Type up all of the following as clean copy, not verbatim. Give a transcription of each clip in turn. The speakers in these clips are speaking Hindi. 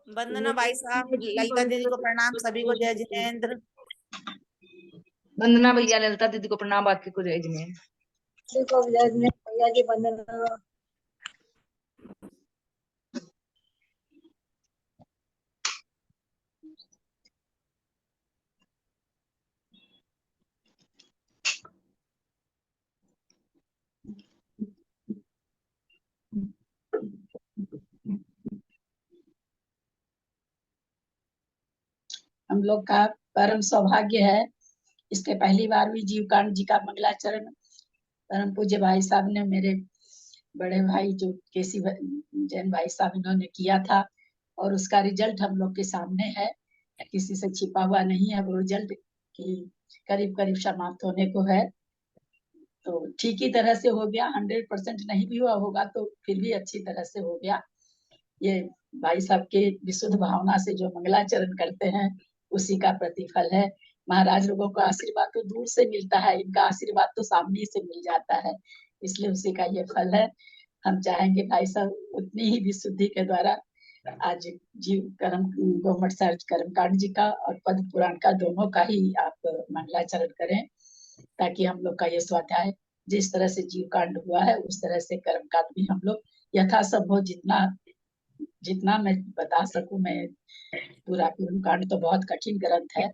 वंदना भाई साहब, ललिता दीदी को प्रणाम, सभी को जय जिनेन्द्र। वंदना भैया, ललिता दीदी को प्रणाम, बाकी को जय जिनेन्द्र। भैया जी वंदना। हम लोग का परम सौभाग्य है, इसके पहली बार भी जीवकांड जी का मंगलाचरण परम पूज्य भाई साहब ने, मेरे बड़े भाई जो केसी जैन भाई साहब, इन्होंने किया था और उसका रिजल्ट हम लोग के सामने है, किसी से छिपा हुआ नहीं है। वो रिजल्ट करीब करीब समाप्त होने को है, तो ठीक ही तरह से हो गया। 100% नहीं भी हुआ होगा तो फिर भी अच्छी तरह से हो गया। ये भाई साहब के विशुद्ध भावना से जो मंगलाचरण करते हैं उसी का प्रतिफल है। महाराज लोगों का आशीर्वाद तो दूर से मिलता है, इनका आशीर्वाद तो सामने से मिल जाता है, इसलिए उसी का ये फल है। हम चाहेंगे भाई साहब उतनी ही विशुद्धि के द्वारा आज जीव कर्म गोमठ सार्ज कर्मकांड जी का और पद्म पुराण का दोनों का ही आप मंगलाचरण करें, ताकि हम लोग का ये स्वाध्याय जिस तरह से जीव कांड हुआ है उस तरह से कर्मकांड भी हम लोग यथासंभव जितना मैं बता सकूं। मैं पूरा कर्मकांड तो बहुत कठिन ग्रंथ है,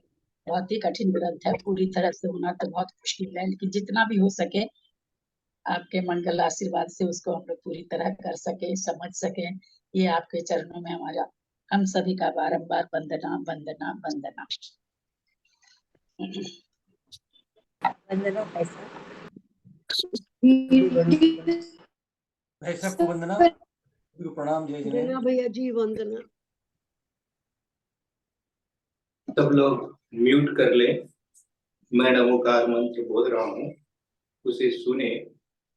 बहुत ही कठिन ग्रंथ है, पूरी तरह से होना तो बहुत मुश्किल है, लेकिन जितना भी हो सके आपके मंगल आशीर्वाद से उसको हम लोग पूरी तरह कर सके, समझ सके। ये आपके चरणों में हमारा हम सभी का बारंबार वंदना वंदना वंदना। वंदना भाई साहब को वंदना, प्रणाम, जय जिनेन्द्र। भैया जी वंदना। सब लोग म्यूट कर ले, मैं नमोकार मंत्र बोल रहा हूँ, उसे सुने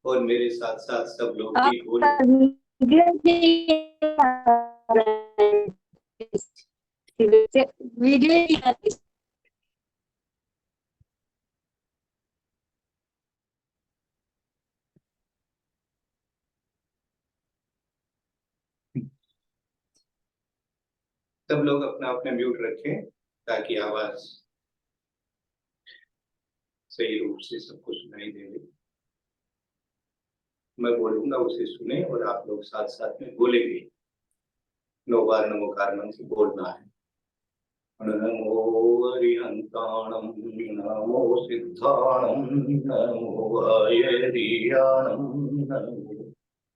और मेरे साथ साथ सब लोग भी बोले। सब लोग अपना अपना म्यूट रखें ताकि आवाज सही रूप से सबको सुनाई दे। मैं बोलूंगा उसे सुने और आप लोग साथ साथ में बोलेंगे। 9 बार नमोकार मंत्र बोलना है। नमो अरिहंताणं, नमो सिद्धाणं, नमो आयर्याणं, नमो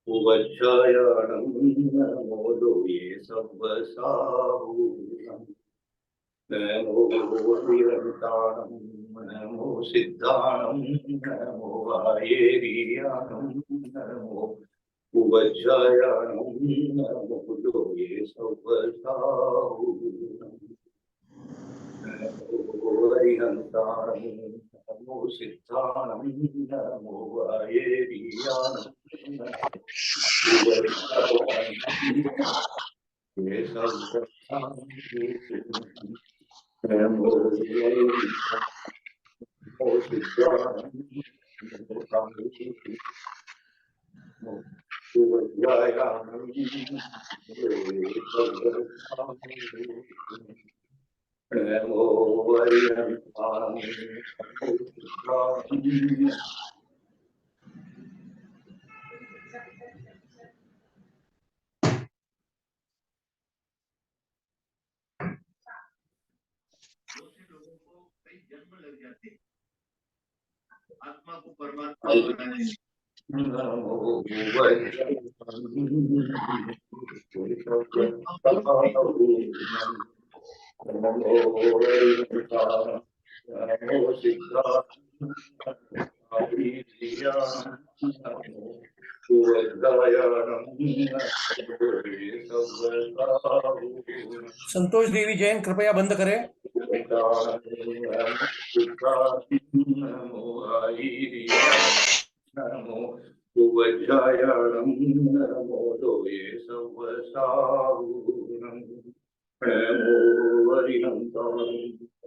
उवज्जायाणं, नमो लोये सव्वसाहूणं। नमो अरिहंताणं, नमो सिद्धाणं, नमो आयर्याणं, नमो उवज्जायाणं, नमो लोये सव्वसाहूणं। नमो अरिहंताणं, नमो सिद्धाणं, नमो आयर्याणं, नमो आत्मा को परमात्मा बनाने, संतोष देवी जैन कृपया बंद करें। नमो उवज्जायाणं, नमो लोये सव्वसाहूणं। नमो अरिहंताणं,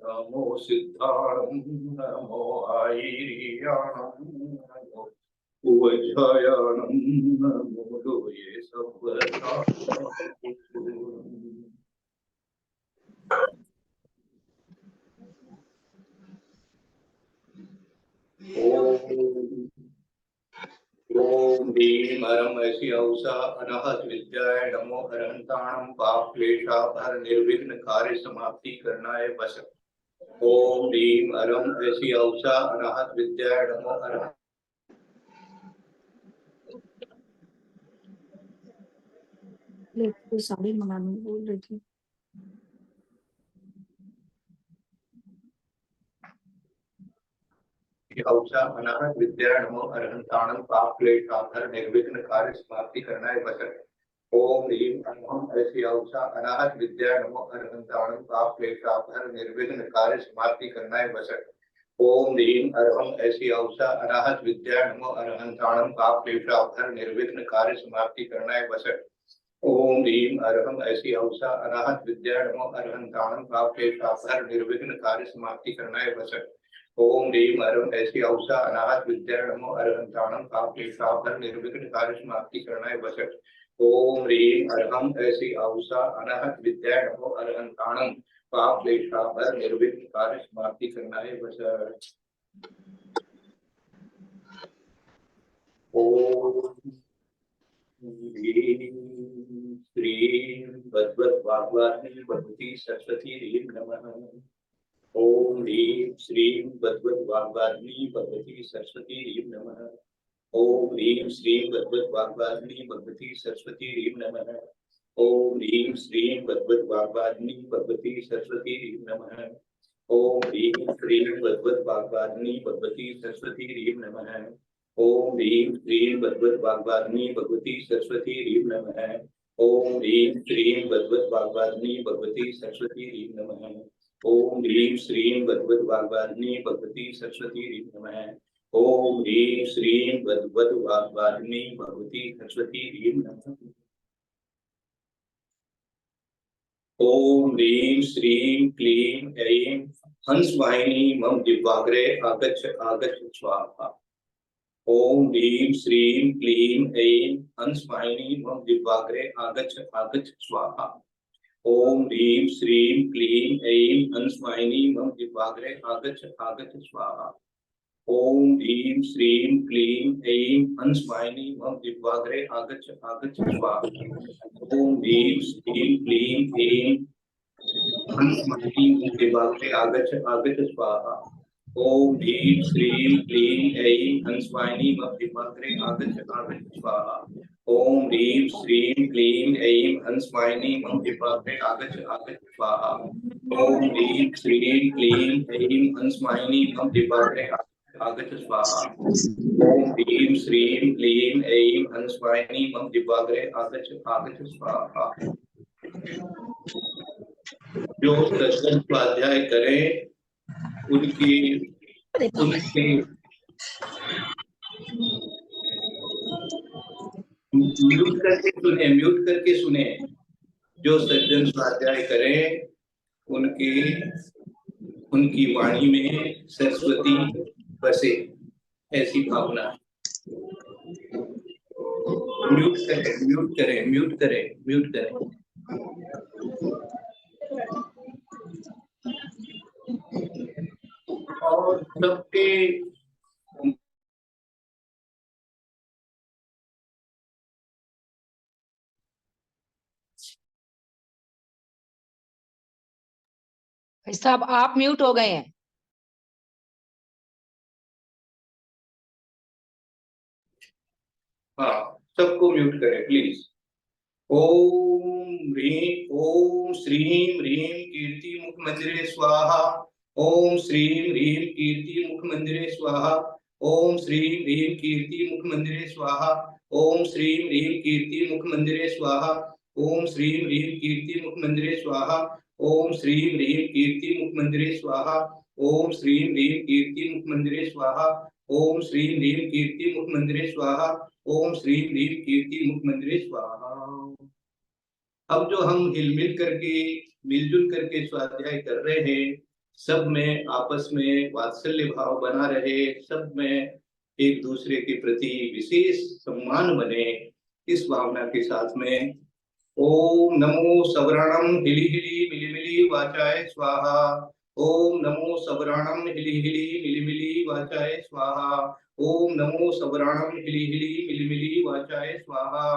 नमो सिद्धाणं, नमो आयर्याणं, नमो उवज्जायाणं, नमो लोये सव्वसाहूणं। हरम ऐसी औषा अनाहत विद्याय नमो अरहंताणम पाप क्लेशा हर निर्विघ्न कार्य समाप्ति करनाय बस। ओम ह्रीम हरम ऐसी औषा अनाहत विद्याय नमो अरहंत साड़ी मंगाने बोल रही थी। औषा अनाहत विद्याय नमो अरहंताणम पाप क्लेशा हर निर्विघ्न कार्य समाप्ति करनाय बस। ओम ह्रीम हरम ऐसी औषा अनाहत विद्याय नमो अरहंताणम पाप क्लेशा हर निर्विघ्न कार्य समाप्ति करनाय बस। ओम ह्रीम हरम ऐसी औषा अनाहत विद्याय नमो अरहंताणम पाप क्लेशा हर निर्विघ्न कार्य समाप्ति करनाय बस। ओम ह्रीम हरम ऐसी औषा अनाहत विद्याय नमो अरहंताणम पाप क्लेशा हर निर्विघ्न कार्य समाप्ति करनाय बस। ओम ह्रीम हरम ऐसी औषा अनाहत विद्याय नमो अरहंताणम पाप क्लेशा हर निर्विघ्न कार्य समाप्ति करनाय बस। ओम ह्रीम हरम ऐसी औषा अनाहत विद्याय नमो अरहंताणम पाप क्लेशा हर निर्विघ्न कार्य समाप्ति करनाय बस। ओम श्रीं भगवद्भागवती भगवती सरस्वती ह्रीं नमः। ओम ह्रीं श्रीं भगवद्भागवती भगवती सरस्वती ह्रीं नमः। ओम ह्रीं श्रीं भगवद्भागवती भगवती सरस्वती ह्रीं नमः। ओम ह्रीं श्रीं भगवद्भागवती भगवती सरस्वती ह्रीं नमः। ओम ह्रीं श्रीं भगवद्भागवती भगवती सरस्वती ह्रीं नमः। ओम ह्रीं श्रीं भगवद्भागवती भगवती सरस्वती ह्रीं नमः। ओम ह्रीं श्रीं भगवद्भागवती भगवती सरस्वती ह्रीं नमः। ओम ह्रीं श्रीं भगवद्भागवती भगवती सरस्वती ह्रीं नमः। ओम ह्रीं श्रीं भगवद्भागवती भगवती सरस्वती ह्रीं नमः। ओम ह्रीं श्रीं क्लीं ऐं हंसवाहिनी मम दिव्याग्रे आगच्छ आगच्छ स्वाहा। ओम ह्रीं श्रीं क्लीं ऐं हंसवाहिनी मम दिव्याग्रे आगच्छ आगच्छ स्वाहा। ओम ह्रीं श्रीं क्लीं ऐं हंसवाहिनी मम दिव्याग्रे आगच्छ आगच्छ स्वाहा। ओम ह्रीं श्रीं क्लीं ऐं हंसवाहिनी मम दिव्याग्रे आगच्छ आगच्छ स्वाहा। ओम ह्रीं श्रीं क्लीं ऐं हंसवाहिनी मम दिव्याग्रे आगच्छ आगच्छ स्वाहा। ओम ह्रीं श्रीं क्लीं ऐं हंसवाहिनी मम दिव्याग्रे आगच्छ आगच्छ स्वाहा। ओम ह्रीं श्रीं क्लीं ऐं हंसवाहिनी मम दिव्याग्रे आगच्छ आगच्छ स्वाहा। ओम ह्रीं श्रीं क्लीं ऐं हंसवाहिनी मम दिव्याग्रे आगच्छ स्वाहा। ओम ह्रीं श्रीं क्लीं ऐं हंसवाहिनी मम दिव्याग्रे आगच्छ आगच्छ स्वाहा। जो सज्जन स्वाध्याय करें उनके म्यूट करके सुने। जो सज्जन स्वाध्याय करें उनकी वाणी में सरस्वती बसे, ऐसी भावना। म्यूट करें म्यूट करें म्यूट करें म्यूट करें। और सबके साहब आप म्यूट हो गए हैं। हाँ, सबको म्यूट करें प्लीज। ओम श्रीं ह्रीं कीर्ति मुख मंदिरे स्वाहा। ओम श्रीं ह्रीं कीर्ति मुख मंदिरे स्वाहा। ओम श्रीं ह्रीं कीर्ति मुख मंदिरे स्वाहा। ओम श्रीं ह्रीं कीर्ति मुख मंदिरे स्वाहा। ओम श्रीं ह्रीं कीर्ति मुख मंदिरे स्वाहा। ओम श्रीं ह्रीं कीर्ति मुख मंदिरे स्वाहा। ओम श्रीं ह्रीं कीर्ति मुख मंदिरे स्वाहा। ओम श्रीं ह्रीं कीर्ति मुख मंदिरे स्वाहा। ओम श्रीं ह्रीं कीर्ति मुख मंदिरे स्वाहा। अब जो हम मिलजुल करके स्वाध्याय कर रहे हैं, सब में आपस में वात्सल्य भाव बना रहे, सब में एक दूसरे के प्रति विशेष सम्मान बने, इस भावना के साथ में ओम नमो सवरणम हिली हिली मिली मिली वाचाय स्वाहा। ओम नमो सवरणम हिली हिली मिली मिली वाचाय स्वाहा। ओम नमो सवराणम हिली हिली मिली मिली वाचाय स्वाहा।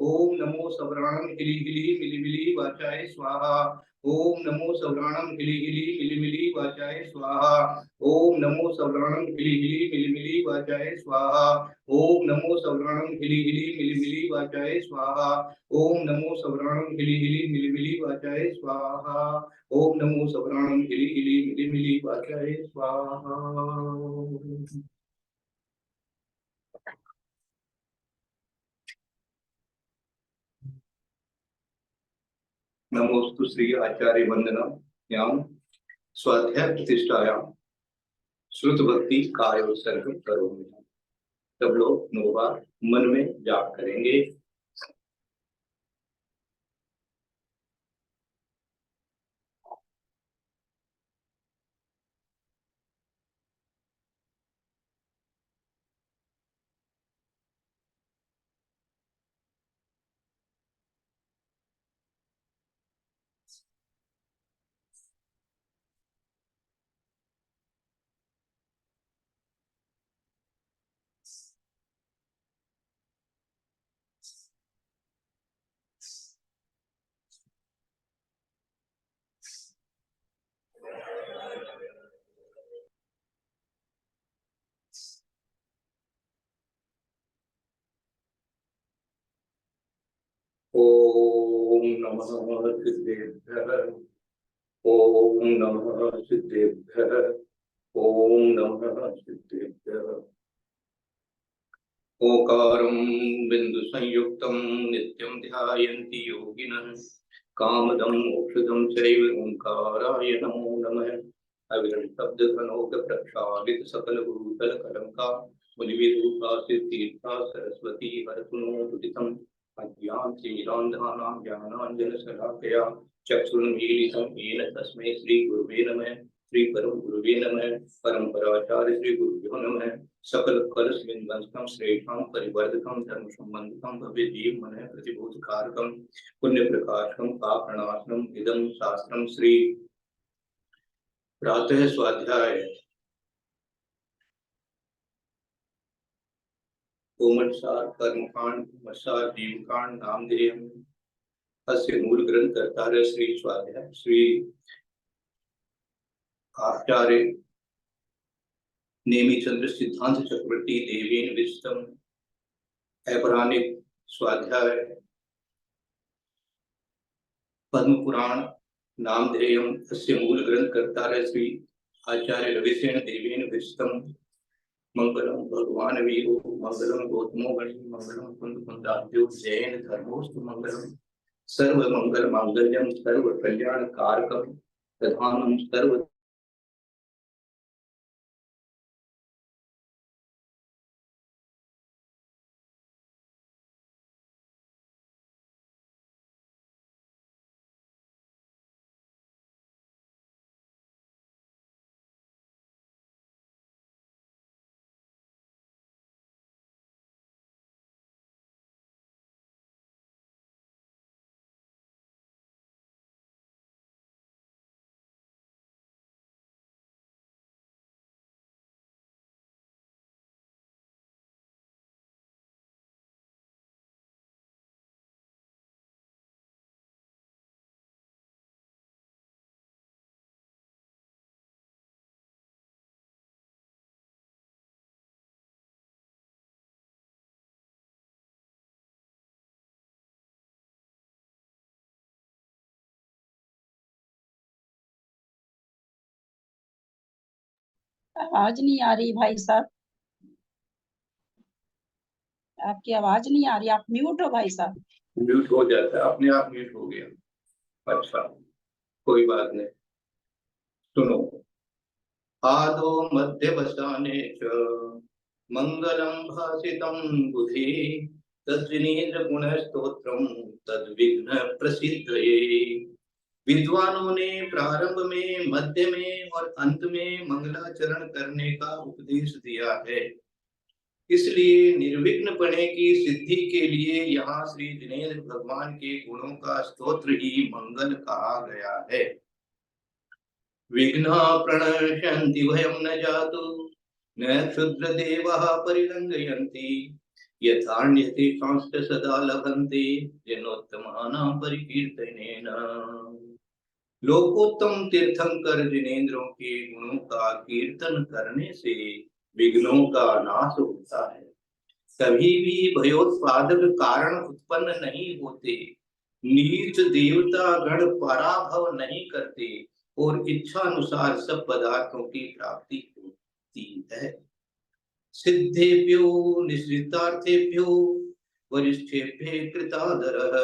ओम नमो सवराणम हिली हिली मिली मिली वाचाय स्वाहा। ओम नमो सवराणम हिली हिली मिली मिली वाचाय स्वाहा। ओम नमो सवराणम हिली हिली मिली मिली वाचाय स्वाहा। ओम नमो सवराणम हिली हिली मिली मिली वाचाय स्वाहा। ओम नमो सवराणम हिली हिली मिली मिली वाचाय स्वाहा। ओम नमो सवराणम हिली हिली मिली मिली वाचाय स्वाहा। नमोस्तु श्री आचार्य वंदनायां स्वाध्याय प्रतिष्ठायां श्रुत भक्ति कार्योत्सर्ग करोमि। सब लोग 9 बार मन में जाप करेंगे। ओम नमः सिद्धेभ्यः। ओम नमः सिद्धेभ्यः। ओम नमः सिद्धेभ्यः। ओंकारं बिंदु संयुक्तं नित्यं ध्यायन्ति योगिनः कामदं मोक्षदं चैव ओंकाराय नमो नमः। अविरल शब्द घनोक प्रक्षालित सकल भूतल कलंका मुनिविरूपा सिद्धीर्था सरस्वती हरतुनो तुतितम् अज्ञान तिमिरान्धानां ज्ञानाञ्जनशलाकया चक्षुर्मीलितं येन तस्मै श्री गुरुवे नमः। श्री परम गुरुवे नमः। परम्पराचार्य श्री गुरुभ्यो नमः। सकल कलश विध्वंसकं श्रेष्ठं परिवर्धकं धर्म संबंधकं भव्य जीव मन प्रतिभूत कारकं पुण्य प्रकाशकं पापनाशनम् इदं शास्त्रं श्री प्रातः स्वाध्याय ओमसार कर्मकांड मसार जीवकांड नामधेयम् अस्य मूल ग्रंथ कर्तारः श्री स्वाध्याय श्री आचार्य नेमिचंद्र सिद्धांत चक्रवर्ती देवेन विस्तम अपराणिक स्वाध्याय पद्म पुराण नामधेयम् अस्य मूल ग्रंथ कर्तारः श्री आचार्य रविसेन देवेन विस्तम मंगलम भगवान वीरो मंगलम गौतमो गणी मंगलम कुंद कुंदाब्जो जैन धर्मोस्तु मंगलम सर्व मंगल मांगल्यम सर्व कल्याण कारकम प्रधानम सर्व आवाज नहीं आ रही भाई साहब, आपकी आवाज नहीं आ रही, आप म्यूट हो भाई साहब। म्यूट हो जाता है, अपने आप म्यूट हो गया। अच्छा कोई बात नहीं। सुनो, आदो मध्यवसाने च मंगलम भासितं बुधे तद्विनेन्द्र गुणस्तोत्रम तद्विघ्न प्रसिद्धये। विद्वानों ने प्रारंभ में, मध्य में और अंत में मंगलाचरण करने का उपदेश दिया है। इसलिए निर्विघ्न पढ़ने की सिद्धि के लिए यहाँ श्री जिनेन्द्र भगवान के गुणों का स्तोत्र ही मंगल कहा गया है। विघ्ना प्रणश्यन्ति भयं न जातु न क्षुद्रदेवः परिलङ्घयन्ति यथान्यते सांश्च सदा लभन्ते जनोत्तमानां परिकीर्तनेन। लोकोत्तम तीर्थंकर जिनेंद्रों के गुणों का कीर्तन करने से विघ्नों का नाश होता है। कभी भी भयोत्पादक कारण उत्पन्न नहीं होते, नीच देवता गण पराभव नहीं करते और इच्छा अनुसार सब पदार्थों की प्राप्ति होती है। सिद्धेभ्यो निश्रितार्थेभ्यो वरिष्ठेभ्य कृतादरः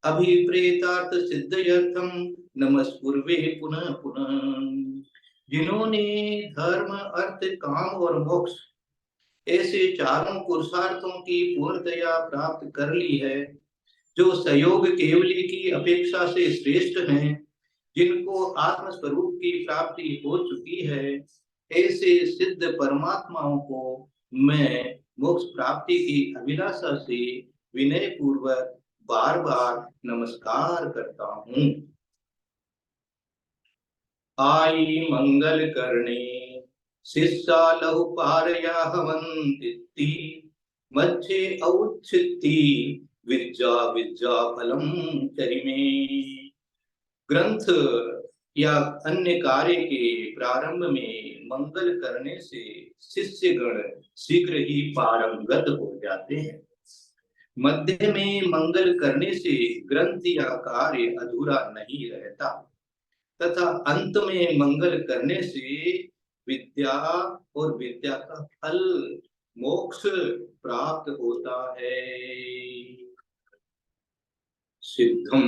अभिप्रेतार्थ सिद्धयर्थम नमस्कुर्वे पुनः पुनः। जिन्होंने धर्म अर्थ काम और मोक्ष ऐसे चारों पुरुषार्थों की पूर्णतया प्राप्त कर ली है, जो सहयोग केवली की अपेक्षा से श्रेष्ठ हैं, जिनको आत्म स्वरूप की प्राप्ति हो चुकी है, ऐसे सिद्ध परमात्माओं को मैं मोक्ष प्राप्ति की अभिलाषा से विनय पूर्वक बार बार नमस्कार करता हूँ। आई मंगल करने शिष्या लहु पारया हवन्ति मध्य औच्छित्ति विद्या विद्या फलम चरिमे। ग्रंथ या अन्य कार्य के प्रारंभ में मंगल करने से शिष्यगण शीघ्र ही पारंगत हो जाते हैं। मध्य में मंगल करने से ग्रंथ या कार्य अधूरा नहीं रहता तथा अंत में मंगल करने से विद्या और विद्या का फल मोक्ष प्राप्त होता है। सिद्धम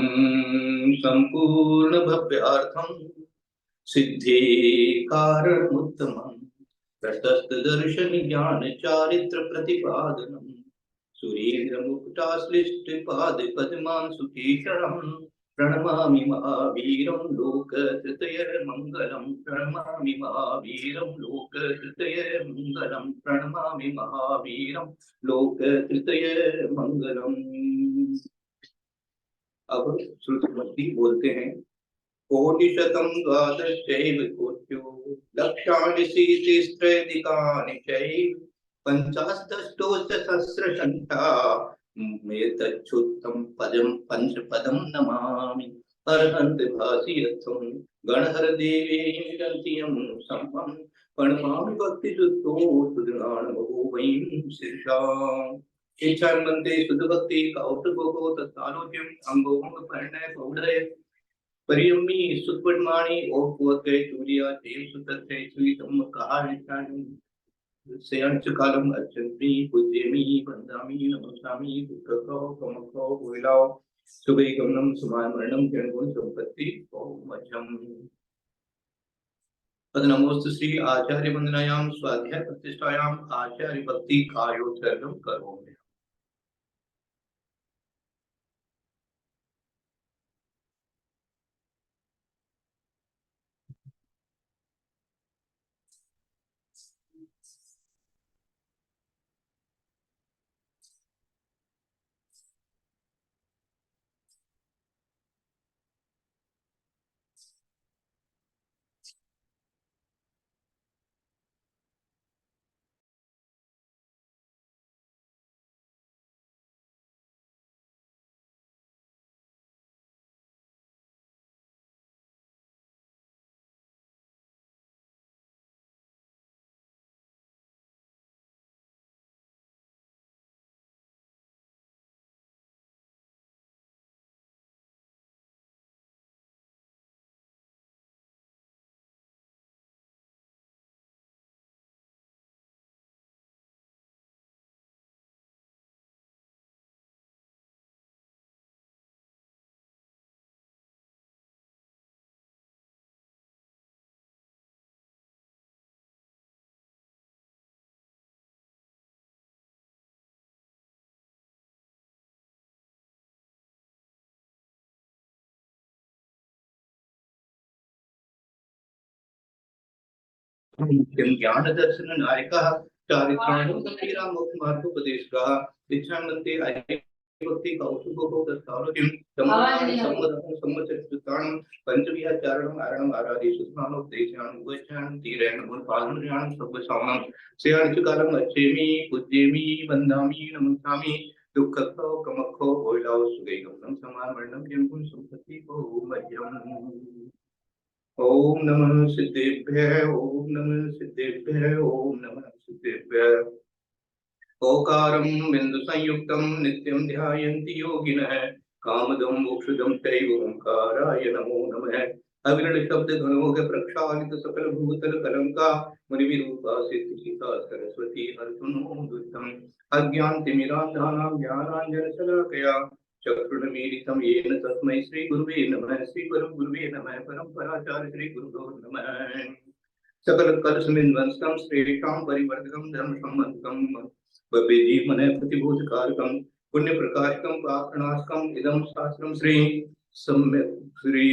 संपूर्ण भव्यार्थम सिद्धि कारण उत्तमम प्रशस्त दर्शन ज्ञान चारित्र प्रतिपादनम सुरेंद्र मुकुटाश्लिष्ट पाद पद्मान सुकेशरम प्रणमामि महावीरं लोकत्रय मंगलम प्रणमामि महावीरं लोकत्रय मंगलम प्रणमामि महावीरं लोकत्रय मंगलम। अब श्रुतिमती बोलते हैं कोटिशतं द्वादशैव कोट्यो लक्षाणि शीतिस्त्रैदिकानि चैव पञ्चाशदष्टोश्च सहस्रशङ्ख्या मेतच्छुद्धं पदं पंचपदं नमामि अर्हन्त भासियत्वं गणहर देवेन्द्रन्तियं सम्मं प्रणमामि भक्तियुक्तो सुदृढान् बहुवैं शीर्षाम्। इच्छान्वन्ते शुद्धभक्ति कौतुको तत्तालोक्यम् अङ्गोऽङ्ग परिणय पौढय परियम्मि सुत्पट्माणि ओपुवक्कै तुर्या देव सुतत्रै सुवितं कारिष्ठानि सेयंच कालम अर्चन्ति पूज्यमि वन्दामि नमस्कामि पुत्रको कमको भूलाओ सुबह गमनम सुमान वर्णम जनगुण संपत्ति ओमजम। तदनमोस्तु श्री आचार्य वंदनायां स्वाध्याय प्रतिष्ठायां आचार्य भक्ति कार्योत्सर्गम करोमि। ज्ञान दर्शन नायिका चारित्राणु गंभीरा मुख्य मार्गोपदेश का दीक्षांते भक्ति कौतुको दत्तावकिं सम्मतचतुष्टानं पंचविहाचारणं आरणं आराधि सुस्नानो देशानं वचनं तीरेण गुणपालनं सर्वसामनं सेयानिचकालं अच्छेमि पूज्येमि वन्दामि नमस्यामि दुःखतो कमखो भोलाव सुगैगम समामरणं यं संपत्ति को मह्यम। ओम नमः सिद्धेभ्यः ओम नमः सिद्धेभ्यः ओम नमः सिद्धेभ्यः। ओकारं बिंदु संयुक्तं नित्यं ध्यायन्ति योगिनः कामदं मोक्षदं चैव ओंकाराय नमो नमः। अविरल शब्द घनोग प्रक्षालित सकल भूतल कलंका मुनिविरूपा सिद्धिका सरस्वती हरतुनोदुतम् अज्ञानतिमिरान्धानां ज्ञानाञ्जनशलाकया चक्षुर्मीलितं येन तस्मै श्री गुरुवे नमः। श्री गुरुवे नमः। परम्पराचार्य श्री गुरुभ्यो नमः। सकल कलशमिन्वंस्तं श्रेष्ठां परिवर्तकं धर्म सम्बन्धकं बपेजीमने प्रतिभूतकारकं पुण्य प्रकाशकं पापनाशकं इदं शास्त्रं श्री सम्यक् श्री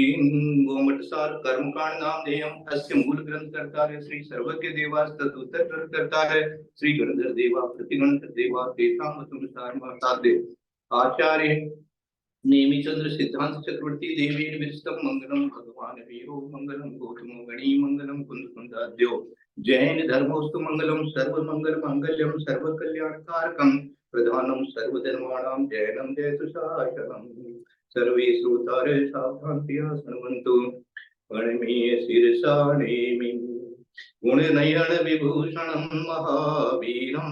गोमटसार कर्मकांड नामधेयम् अस्य मूल ग्रंथ कर्तारः श्री सर्वज्ञ देवास्तदुत्तर कर्तारः श्री गणधर देवा प्रतिगणधर देवा तेषामतुनुसार महतादे आचार्य नेमिचंद्र सिद्धांत चक्रवर्ती देवी विरस्तम मंगलम भगवान वीरो मंगलम गौतमो गणी मंगलम कुंद कुंदाद्यो जैन धर्मोस्तु मंगलम सर्व मंगल मांगल्यम सर्व कल्याणकारकम प्रधानम सर्वधर्माणां जैनम जयतु शासनम। सर्वे श्रोतारे सावधानतया शृण्वन्तु प्रणम्य शिरसा नेमि गुणनयन विभूषणं महावीरं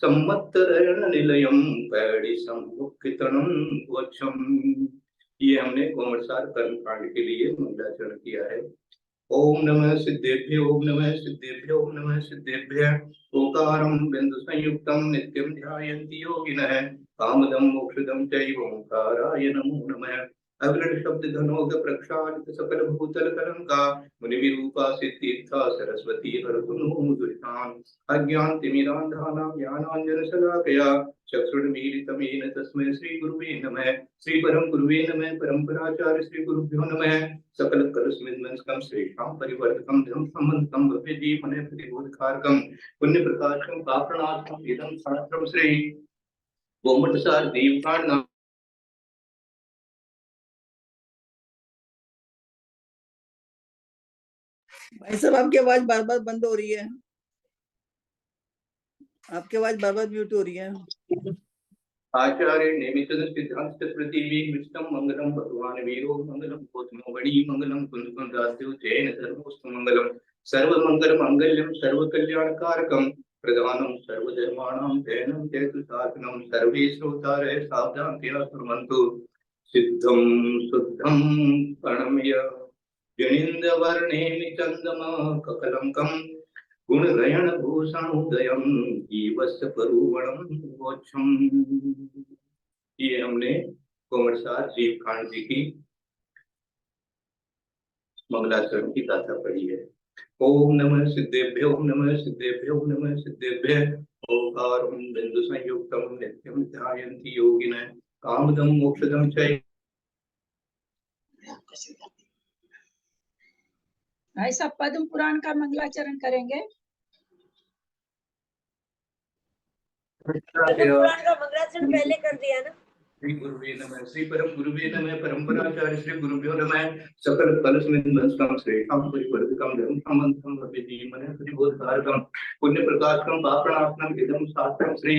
संवत्सरण निलयम पैड़ी संमुखितनं वक्षम। ये हमने कोमटसार कर्मकांड के लिए मंगलाचरण किया है। ओम नमः सिद्धेभ्य ओम नमः सिद्धेभ्य ओम नमः सिद्धेभ्य। ओकारं बिंदु संयुक्तं नित्यं ध्यायन्ति योगिनः कामदं मोक्षदं चैव ओंकाराय नमो नमः। अविरल शब्द घनोग प्रक्षालित सकल भूतल कलंका मुनिविरूपा सिद्धिर्था सरस्वती हरतुनोदुरिताम् अज्ञानतिमिरान्धानां ज्ञानाञ्जनशलाकया चक्षुर्मीलितं येन तस्मै श्री गुरुवे नमः। श्री परम गुरुवे नमः। परम्पराचार्य श्री गुरुभ्यो नमः। सकल कलशमिन्वंस्तं श्रेष्ठां परिवर्तकं धर्म सम्बन्धकं भव्यजीवने प्रतिबोधकारकं पुण्य प्रकाशकं पापनाशकं इदं शास्त्रं श्री गोमटसार देवकांड। भाई साहब आपकी आवाज बार बार बंद हो रही है, आपकी आवाज बार बार म्यूट हो रही है। आचार्य नेमिचंद्र सिद्धांत चक्रवर्ती विष्णु मंगलम भगवान वीरो मंगलम गौतमो गणी मंगलम कुंद कुंदाद्यो जैन धर्मोस्तु मंगलम सर्व मंगल मांगल्यम सर्व कल्याणकारकम प्रधानम सर्वधर्माणां जैनम जयतु शासनम। सर्वे श्रोतारः सावधानतया शृण्वन्तु सिद्धं शुद्धं प्रणम्य जनिंदवर्णेमि चंदमा ककलंकं गुणगयन भूषणोदयं जीवस्य परुवणं वोक्षम। ये हमने कोमटसार जीवकांड जी की मंगलाचरण की गाथा पढ़ी है। ओम नमः सिद्धेभ्यो ओम नमः सिद्धेभ्यो ओम नमः सिद्धेभ्यः। ओकारं बिंदु संयुक्तं नित्यं ध्यायन्ति योगिनः कामदं मोक्षदं चैव। भाई साहब पद्म पुराण का मंगलाचरण करेंगे। पुराण का मंगलाचरण पहले कर दिया ना। श्री गुरुवे नमः। श्री परम गुरुवे नमः। परम्पराचार्य श्री गुरुभ्यो नमः। सकल कलशमिन्वंस्तं श्रेष्ठां परिवर्तकं धर्म सम्बन्धकं भव्यजीवने प्रतिबोधकारकं पुण्य प्रकाशकं पापनाशकं इदं शास्त्रं श्री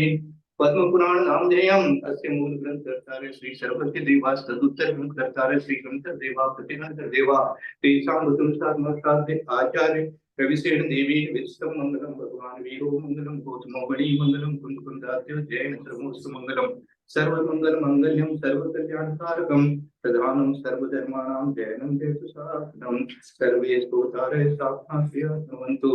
पद्म पुराण नामधेयम् अस्य मूल ग्रंथ कर्तारः श्री सर्वज्ञ देवास्तदुत्तर ग्रंथ कर्तारः श्री गणधर देवा प्रतिगणधर देवा तेषामतुनुसार महतादे आचार्य रविसेन देवी विष्णु मंगलम भगवान वीरो मंगलम गौतमो गणी मंगलम कुंद कुंदाद्यो जैन धर्मोस्तु मंगलम सर्व मंगल मांगल्यम सर्व कल्याणकारकं प्रधानम सर्वधर्माणां जैनम जयतु शासनम। सर्वे श्रोतारः सावधानतया शृण्वन्तु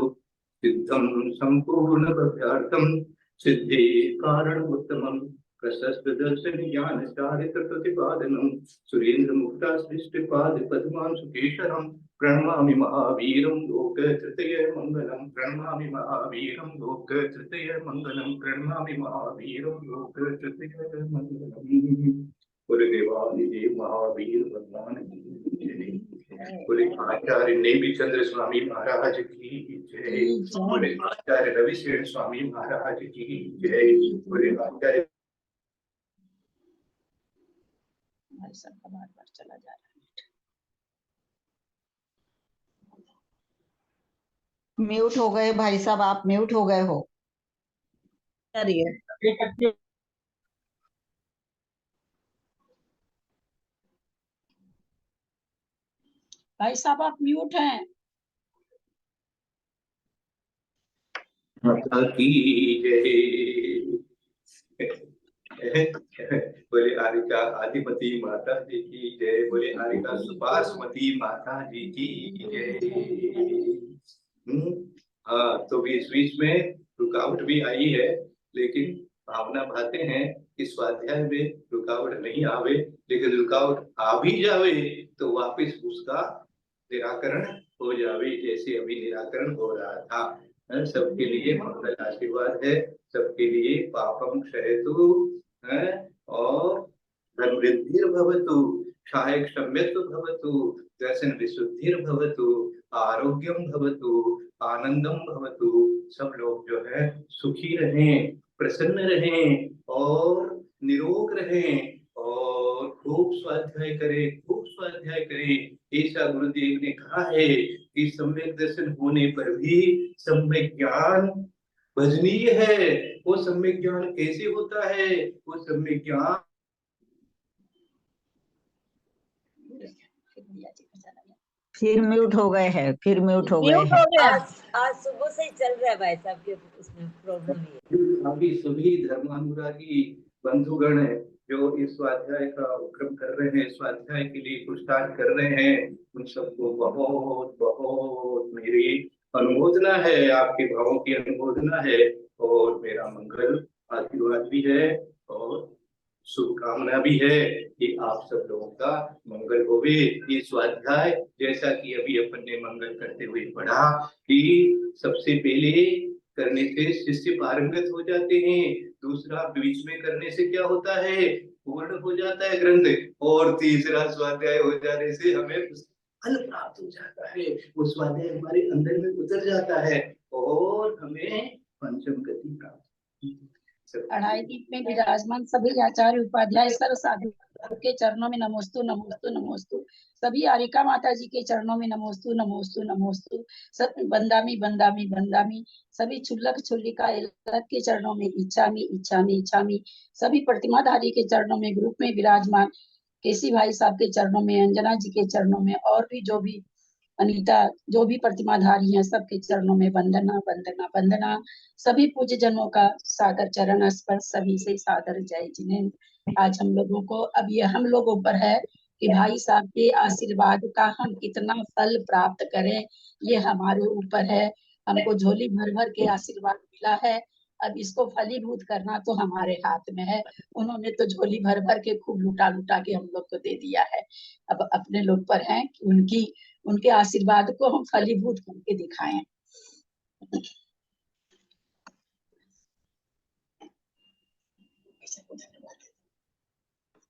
सिद्धं संपूर्ण भव्यार्थं सिद्धि कारण उत्तमं प्रशस्त दर्शन ज्ञान चारित्र प्रतिपादनं सुरेंद्र मुक्ता सृष्टिपाद पद्मां सुकेशरं प्रणमामि महावीरं लोक तृतीय मंगलम प्रणमामि महावीरं लोक तृतीय मंगलम प्रणमामि महावीरं लोक तृतीय मंगलम। बोले देवादिदेव महावीर भगवान की जय। बोले आचार्य नेमिचंद्र स्वामी महाराज की जय। बोले आचार्य रविसेन स्वामी महाराज की जय। बोले आचार्य भाई साहब का बार बार चला जा रहा है। म्यूट हो गए भाई साहब, आप म्यूट हो गए हो। आ रही है। भाई साहब आप म्यूट हैं। माता की जय। बोले आरिका आदिमती माता जी की जय। बोले आरिका सुभाषमती माता जी की जय। हाँ, तो बीच बीच में रुकावट भी आई है, लेकिन भावना भाते हैं कि स्वाध्याय में रुकावट नहीं आवे, लेकिन रुकावट आ भी जावे तो वापस उसका निराकरण हो जावे, जैसे अभी निराकरण हो रहा था। सबके लिए मंगल आशीर्वाद है, सबके लिए पापम क्षयतु और समृद्धिर्भवतु, क्षाय क्षम्यतु भवतु, दर्शन विशुद्धिर्भवतु, आरोग्यम भवतु, आनंदम भवतु। सब लोग जो है सुखी रहें, प्रसन्न रहें और निरोग रहें और खूब स्वाध्याय करें, खूब स्वाध्याय करें। ऐसा गुरुदेव ने कहा है कि सम्यक दर्शन होने पर भी सम्यक ज्ञान भजनीय है। वो सम्यक ज्ञान कैसे होता है? वो सम्यक ज्ञान फिर म्यूट हो गए हैं, फिर म्यूट हो गए म्यूट हो हैं। गया। आज सुबह से ही चल रहा है भाई साहब के उसमें प्रॉब्लम ये। अभी सभी धर्मानुरागी बंधुगण है जो इस स्वाध्याय का उपक्रम कर रहे हैं, स्वाध्याय के लिए पुरस्कार कर रहे हैं, उन सबको बहुत बहुत मेरी अनुमोदना है, आपके भावों की अनुमोदना है और मेरा मंगल आशीर्वाद भी है और शुभकामना भी है कि आप सब लोगों का मंगल होवे। ये स्वाध्याय जैसा कि अभी अपन ने मंगल करते हुए पढ़ा कि सबसे पहले करने से शिष्य पारंगत हो जाते हैं, दूसरा बीच में करने से क्या होता है? पूर्ण हो जाता है ग्रंथ, और तीसरा स्वाध्याय हो जाने से हमें फल प्राप्त हो जाता है। वो स्वाध्याय हमारे अंदर में उतर जाता है और हमें पंचम गति प्राप्त। अढ़ाई दीप में विराजमान सभी आचार्य उपाध्याय सर्व साधु के चरणों में नमोस्तु नमोस्तु नमोस्तु। सभी आरिका माता जी के चरणों में नमोस्तु नमोस्तु नमोस्तु। सब बंदामी बंदामी बंदामी। सभी छुल्लक छुल्लिका के चरणों में इच्छामी इच्छामी इच्छामी। सभी प्रतिमाधारी के चरणों में ग्रुप में विराजमान केसी भाई साहब के चरणों में, अंजना जी के चरणों में, और भी जो भी अनीता जो भी प्रतिमाधारी हैं सबके चरणों में वंदना वंदना वंदना। सभी पूज्य जनों का सादर चरण स्पर्श, सभी से सादर जय जिनेंद्र। आज हम लोगों को अब ये हम लोगों पर है कि भाई साहब के आशीर्वाद का हम कितना फल प्राप्त करें, ये हमारे ऊपर है। हमको झोली भर भर के आशीर्वाद मिला है, अब इसको फलीभूत करना तो हमारे हाथ में है। उन्होंने तो झोली भर भर के खूब लुटा लुटा के हम लोग को दे दिया है। अब अपने लोग पर है कि उनके आशीर्वाद को हम फलीभूत करके दिखाएं।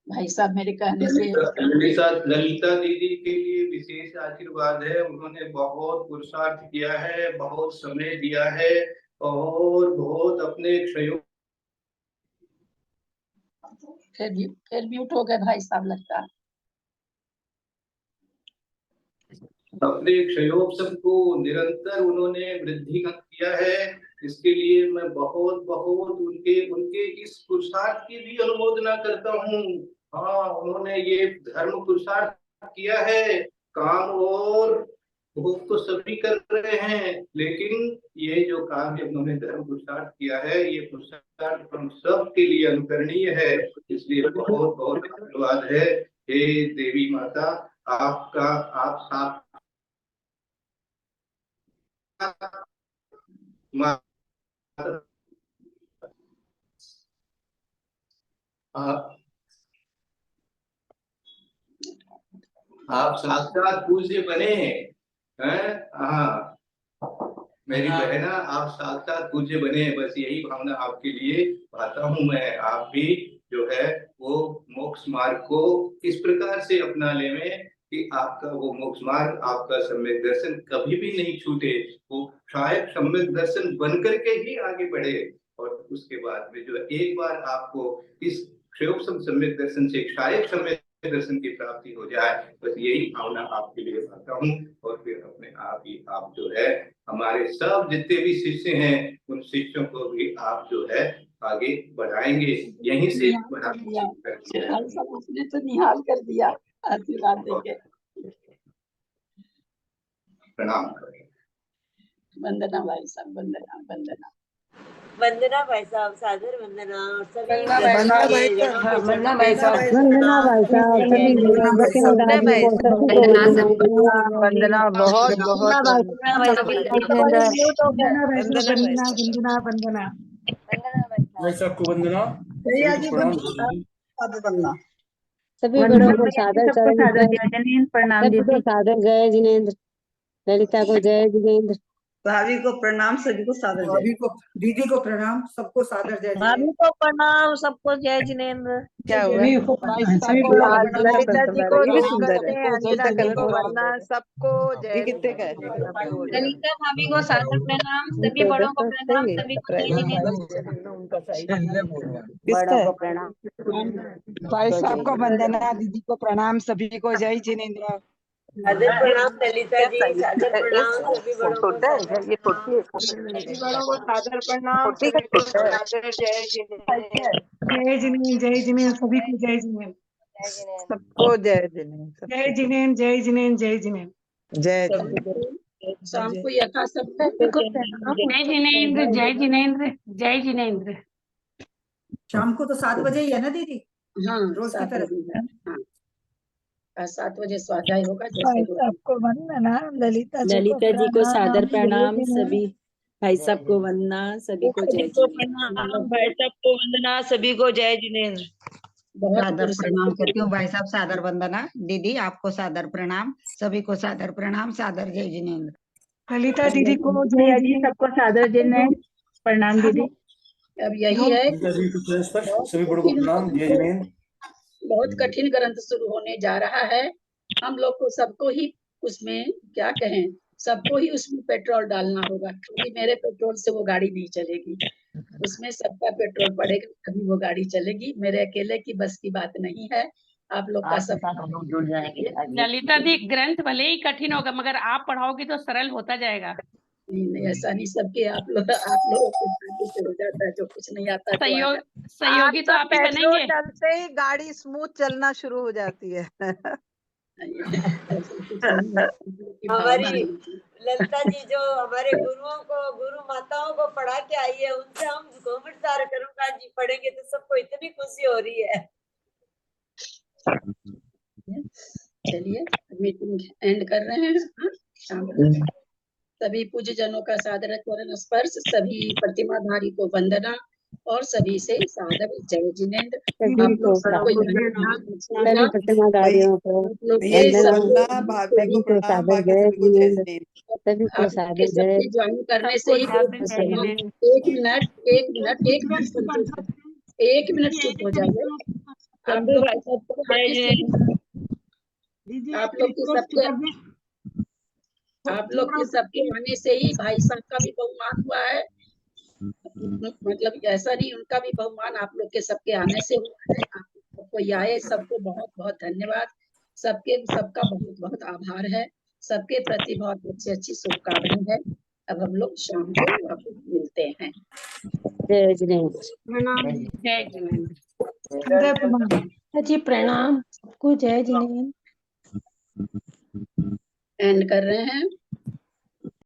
भाई साहब मेरे कहने से मेरे साथ ललिता दीदी के लिए विशेष आशीर्वाद है। उन्होंने बहुत पुरुषार्थ किया है, बहुत समय दिया है और बहुत अपने सहयोग। फिर म्यूट हो गए भाई साहब लगता। अपने सहयोग सबको निरंतर उन्होंने वृद्धि किया है। इसके लिए मैं बहुत बहुत उनके इस पुरुषार्थ की भी अनुमोदना करता हूँ। हाँ, उन्होंने ये धर्म पुरुषार्थ किया है। काम और भोग तो सभी कर रहे हैं, लेकिन ये जो काम है उन्होंने धर्म पुरुषार्थ किया है, ये पुरुषार्थ हम सब के लिए अनुकरणीय है। इसलिए बहुत बहुत धन्यवाद है। हे देवी माता, आपका आप साथ आप साक्षात पूज्य बने हैं। हाँ, मेरी बहना आप साक्षात पूज्य बने, बस यही भावना आपके लिए पाता हूँ मैं। आप भी जो है वो मोक्ष मार्ग को इस प्रकार से अपना लें कि आपका वो मोक्ष मार्ग, आपका सम्यक दर्शन कभी भी नहीं छूटे। वो शायद सम्यक दर्शन बन करके ही आगे बढ़े और उसके बाद में जो एक बार आपको इस क्षयोपम सम्यक दर्शन से शायद सम्यक दर्शन की प्राप्ति हो जाए, बस यही भावना आपके लिए रखता हूँ। और फिर अपने आप ही आप जो है हमारे सब जितने भी शिष्य हैं उन शिष्यों को भी आप जो है आगे बढ़ाएंगे, यहीं से बढ़ाएंगे। भाई साहब आपने तो निहाल कर दिया आशीर्वाद देके। प्रणाम करें। वंदना भाई साहब, वंदना वंदना। वंदना भाई साहब, सादर वंदना। और सभी वंदना भाई साहब, जनों को वंदना भाई साहब, वंदना भाई साहब, सभी वंदना बहुत बहुत वंदना भाई साहब, वंदना। भाई साहब को वंदना, सभी को प्रणाम जय जिनेंद्र। सभी बड़ों को सादर सबको चरण सादर जय जिनेंद्र, प्रणाम सभी को दीदी। सादर जय जिनेंद्र, ललिता को जय जिनेंद्र। भाभी को प्रणाम, सभी को सादर जय। भाभी को, दीदी को प्रणाम, सबको सादर जय भाभी जिनेंद्र। को प्रणाम, सबको जय जिनेंद्र। क्या हुआ? सभी को सभी को ललिता जी को ये भी दो सुंदर करते है। हैं, अंजना जी को वंदना, सबको जय जिनेंद्र, सबको जय। ललिता भाभी को सादर प्रणाम, सभी बड़ों को प्रणाम, सभी को जय जिनेंद्र। बड़ों को प्रणाम। भाई साहब को वंदना, दीदी को प्रणाम, सभी को जय जिनेंद्र। सादर प्रणाम ललिता जी, सादर प्रणाम सभी बड़ों को। ये छोटी है, सभी बड़ों को सादर प्रणाम, सभी को सादर जय जिनेंद्र, जय जिनेंद्र, जय जिनेंद्र, सभी को जय जिनेंद्र। सबको जय जिनेंद्र, जय जिनेंद्र, जय जिनेंद्र, जय जिनेंद्र। जय शाम को यथा सब जय जिनेंद्र, जय जिनेंद्र, जय जिनेंद्र। शाम को तो 7 बजे ही है ना दीदी? हाँ रोज की 7 तरह। बजे। हाँ 7 बजे स्वाध्याय होगा। जैसे सबको वंदना, ललिता ललिता जी को सादर प्रणाम, जय सभी भाई साहब को वंदना, सभी को जय प्रणाम, भाई सबको वंदना, सभी को जय जिनेंद्र। बहुत प्रणाम करती हूँ भाई साहब, सादर वंदना। दीदी आपको सादर प्रणाम, सभी को सादर प्रणाम, सादर जय जिनेंद्र। ललिता दीदी को जय जी सबको सादर जिनेंद्र, प्रणाम दीदी। अब यही है, ललिता जी को चरण स्पर्श, सभी बड़ों को प्रणाम जय जिनेंद्र। बहुत कठिन ग्रंथ शुरू होने जा रहा है। हम लोग को सबको ही उसमें क्या कहें, सबको ही उसमें पेट्रोल डालना होगा, क्योंकि मेरे पेट्रोल से वो गाड़ी नहीं चलेगी। उसमें सबका पेट्रोल पड़ेगा तभी वो गाड़ी चलेगी। मेरे अकेले की बस की बात नहीं है। आप लोग का सब जुड़ जाएंगे। ललिता जी, ग्रंथ भले ही कठिन होगा मगर आप पढ़ाओगी तो सरल होता जाएगा। नहीं, ऐसा नहीं, सबके आप लोग से हो जाता है, जो कुछ नहीं आता तो सहयोगी तो आप ही पेट्रोल बनेंगे। चलते ही गाड़ी स्मूथ चलना शुरू हो जाती है। हमारी ललिता जी जो हमारे गुरुओं को, गुरु माताओं को पढ़ा के आई है, उनसे हम गोविंद सार कर्मकांड जी पढ़ेंगे तो सबको इतनी खुशी हो रही है। चलिए मीटिंग एंड कर रहे हैं। हाँ, शाम को सभी पूज्य जनों का सादर चरण स्पर्श, सभी प्रतिमाधारी को वंदना और सभी से सादर जय जिनेंद्र। आप लोग सबको सभी प्रतिमाधारियों को वंदना, भाभी को प्रणाम, बाकी सभी को जय जिनेंद्र। सभी को सादर जय। सबके ज्वाइन करने से ही एक मिनट चुप हो जाइए। आप लोग के सबके आने से ही भाई साहब का भी बहुमान हुआ है। मतलब ऐसा नहीं, उनका भी बहुमान आप लोग के सबके आने से हुआ है। आप सबको आए, सबको बहुत बहुत धन्यवाद। सबका बहुत बहुत आभार है। सबके प्रति बहुत अच्छी शुभकामनाएं है। अब हम लोग शाम को वापस मिलते हैं। जय जिनेंद्र। जय जिनेंद्र। जी प्रणाम, सबको जय जिनेंद्र। एंड कर रहे हैं।